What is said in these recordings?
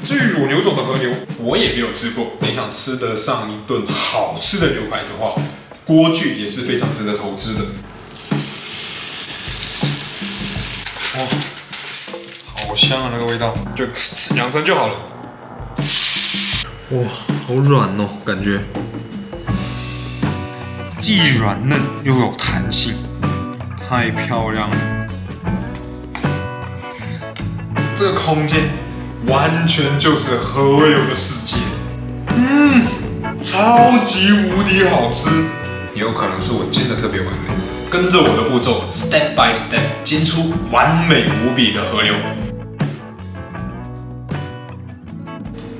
至于乳牛种的和牛，我也没有吃过。你想吃得上一顿好吃的牛排的话，锅具也是非常值得投资的。哇，好香啊，那个味道，就吃2声就好了。哇，好软哦，感觉既软嫩又有弹性，太漂亮了。这个空间完全就是河流的世界，超级无敌好吃。也有可能是我煎的特别完美，跟着我的步骤 ，step by step 煎出完美无比的河流。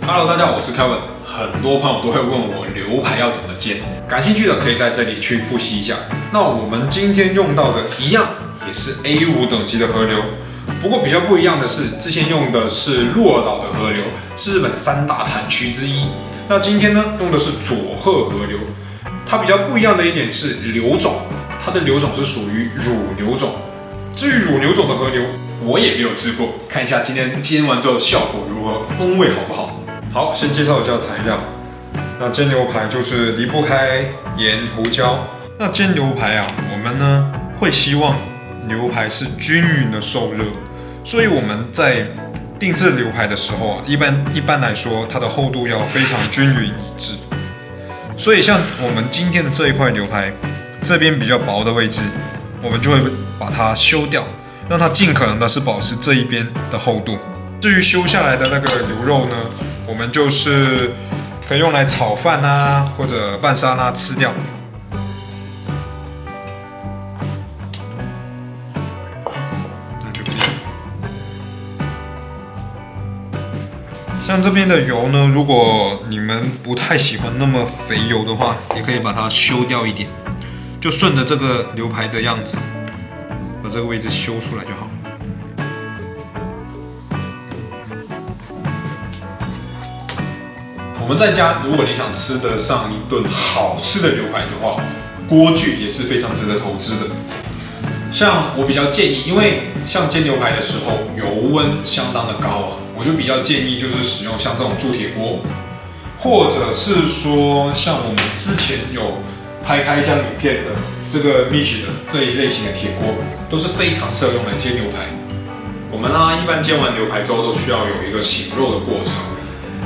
Hello， 大家好，我是 Kevin。很多朋友都会问我牛排要怎么煎，感兴趣的可以在这里去复习一下。那我们今天用到的一样也是 A5 等级的河流，不过比较不一样的是，之前用的是鹿儿岛的河流，是日本3大产区之一。那今天呢，用的是佐贺河流。它比较不一样的一点是流种，它的流种是属于乳牛种。至于乳牛种的河流，我也没有吃过，看一下今天煎完之后效果如何，风味好不好？好，先介绍一下材料。那煎牛排就是离不开盐、胡椒。那煎牛排啊，我们呢会希望牛排是均匀的受热，所以我们在定制牛排的时候啊，一般来说，它的厚度要非常均匀一致。所以像我们今天的这一块牛排，这边比较薄的位置，我们就会把它修掉，让它尽可能的是保持这一边的厚度。至于修下来的那个牛肉呢，我们就是可以用来炒饭啊，或者拌沙拉吃掉。像这边的油呢，如果你们不太喜欢那么肥油的话，也可以把它修掉一点，就顺着这个牛排的样子，把这个位置修出来就好。我们在家，如果你想吃得上一顿好吃的牛排的话，锅具也是非常值得投资的。像我比较建议，因为像煎牛排的时候油温相当的高啊，我就比较建议就是使用像这种铸铁锅，或者是说像我们之前有拍开一箱影片的这个 Michi 的这一类型的铁锅，都是非常适合用来煎牛排。我们一般煎完牛排之后都需要有一个醒肉的过程，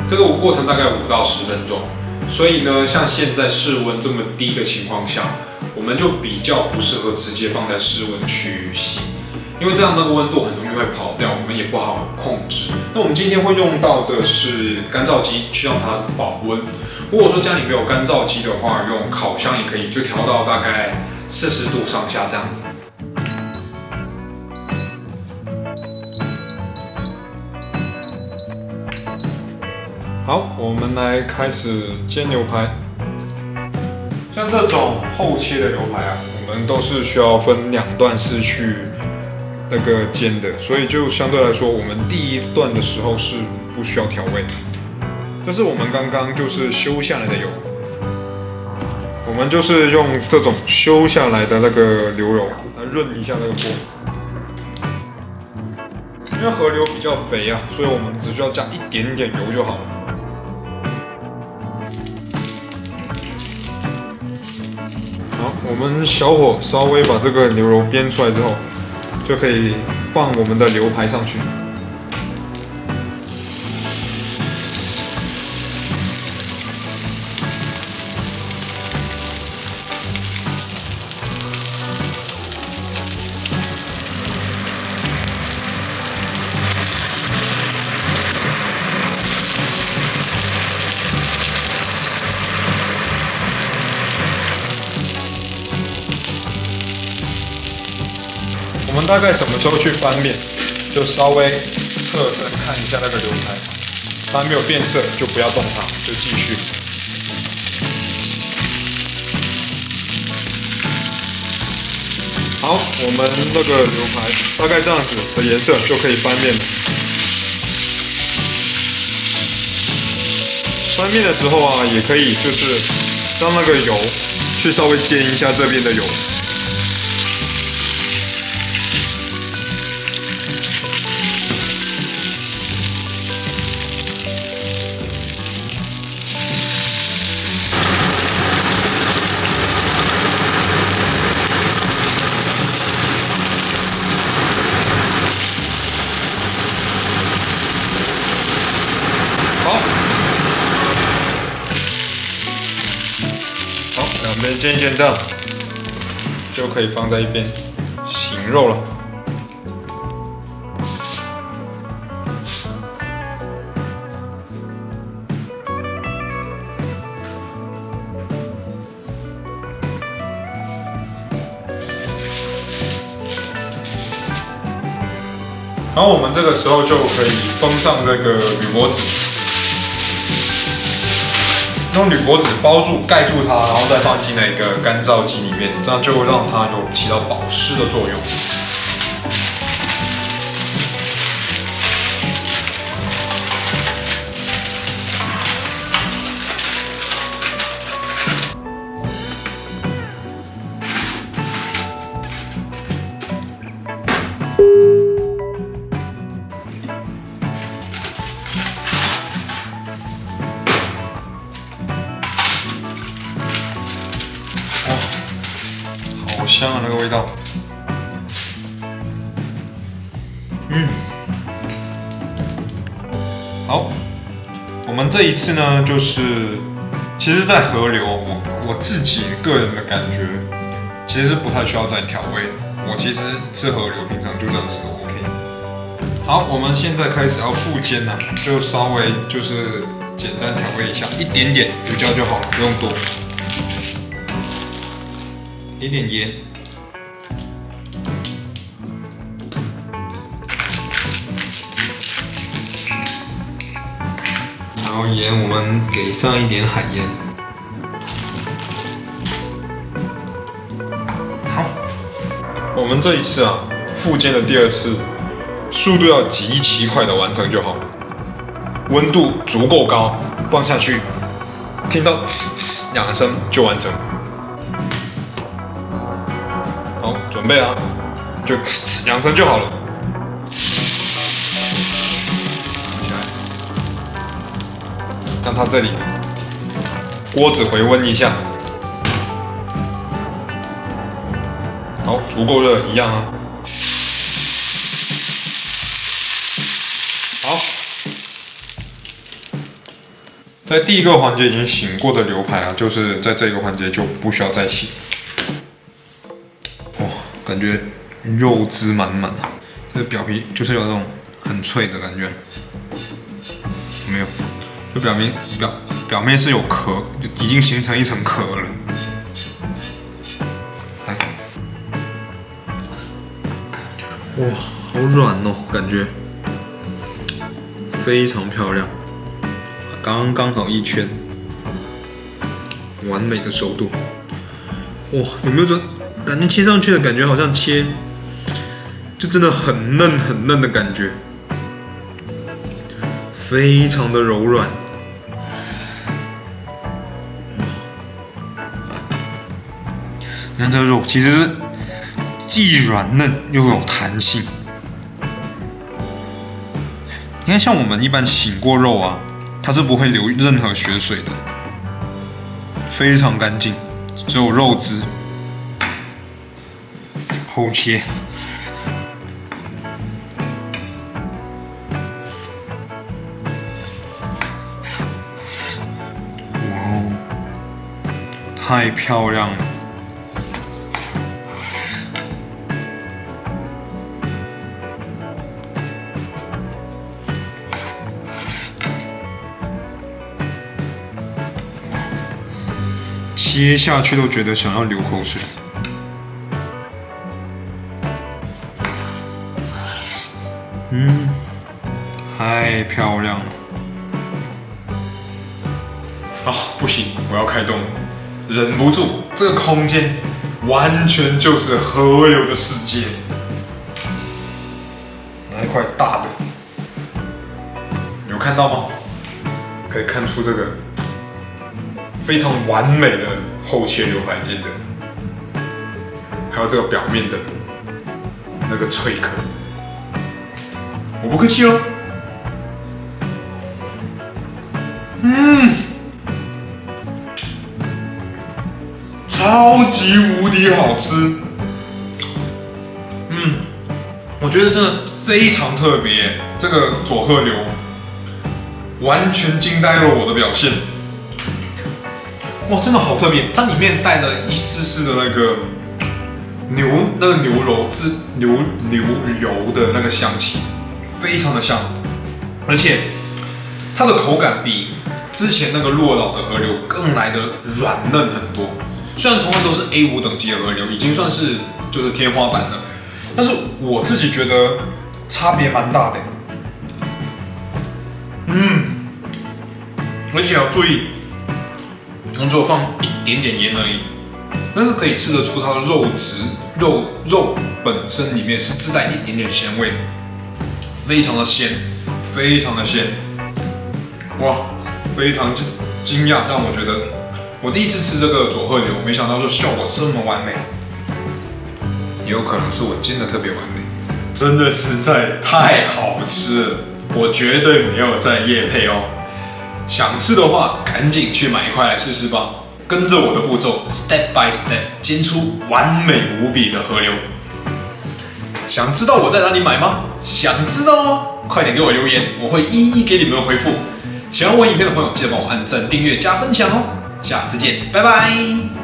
这个过程大概5到10分钟。所以呢，像现在室温这么低的情况下，我们就比较不适合直接放在室温去洗，因为这样那个温度很容易会跑掉，我们也不好控制。那我们今天会用到的是干燥机去让它保温。如果说家里没有干燥机的话，用烤箱也可以，就调到大概40度上下这样子。好，我们来开始煎牛排。像这种厚切的牛排啊，我们都是需要分2段式去那个煎的，所以就相对来说，我们第一段的时候是不需要调味。这是我们刚刚就是修下来的油，我们就是用这种修下来的那个牛油来润一下那个锅。因为河流比较肥啊，所以我们只需要加一点点油就好了。好，我们小火稍微把这个牛肉煸出来之后，就可以放我们的牛排上去。我们大概什么时候去翻面，就稍微侧身看一下那个牛排，它没有变色就不要动它，就继续。好，我们那个牛排大概这样子的颜色就可以翻面了。翻面的时候啊，也可以就是让那个油去稍微煎一下这边的油。OK， 煎一煎这样就可以放在一边醒肉了。然后我们这个时候就可以封上这个铝箔纸，用铝箔纸包住、盖住它，然后再放进那个干燥机里面，这样就会让它有起到保湿的作用。好香啊，那个味道。好，我们这一次呢，就是其实，在河流，我自己个人的感觉，其实是不太需要再调味的。我其实吃河流，平常就这样吃 OK。好，我们现在开始要复煎了，就稍微就是简单调味一下，一点点胡椒就好了，不用多。一点盐，然后盐我们给上一点海盐。好，我们这一次啊，复煎的第二次，速度要极其快的完成就好了，温度足够高，放下去，听到呲呲两声就完成。好，准备啊，就2声就好了。起来，让它这里锅子回温一下。好，足够热，一样啊。好，在第一个环节已经醒过的牛排啊，就是在这个环节就不需要再醒。感觉肉汁满满的，这表皮就是有那种很脆的感觉，有没有？就表面是有壳，已经形成一层壳了。来，哇，好软哦，感觉非常漂亮，刚刚好1圈，完美的熟度。哇，有没有这？感觉切上去的感觉好像切，就真的很嫩很嫩的感觉，非常的柔软。你看这个肉其实是既软嫩又有弹性。你看像我们一般醒过肉啊，它是不会流任何血水的，非常干净，只有肉汁。后切，哇哦，太漂亮了！切下去都觉得想要流口水。太漂亮了！啊，不行，我要开动了，忍不住，这个空间完全就是河流的世界。拿一块大的，有看到吗？可以看出这个非常完美的厚切牛排煎的，还有这个表面的那个脆壳。我不客气哦。超级无敌好吃。我觉得真的非常特别，这个佐贺牛完全惊呆了我的表现。哇，真的好特别，它里面带了一丝丝的那个牛油的那个香气，非常的香，而且它的口感比之前那个洛老的和牛更来的软嫩很多。虽然同样都是 A5 等级的和牛，已经算是就是天花板了，但是我自己觉得差别蛮大的。而且要注意，我只有放一点点盐而已，但是可以吃得出它的肉本身里面是自带一点点咸味的，非常的鲜，非常的鲜，哇，非常惊讶，让我觉得我第一次吃这个佐贺牛，没想到就效果这么完美，也有可能是我煎的特别完美，真的实在太好吃了，我绝对没有在业配哦。想吃的话，赶紧去买一块来试试吧。跟着我的步骤 ，step by step， 煎出完美无比的和牛。想知道我在哪里买吗？想知道吗？快点给我留言，我会一一给你们回复。喜欢我影片的朋友，记得帮我按赞、订阅、加分享哦。下次见，拜拜。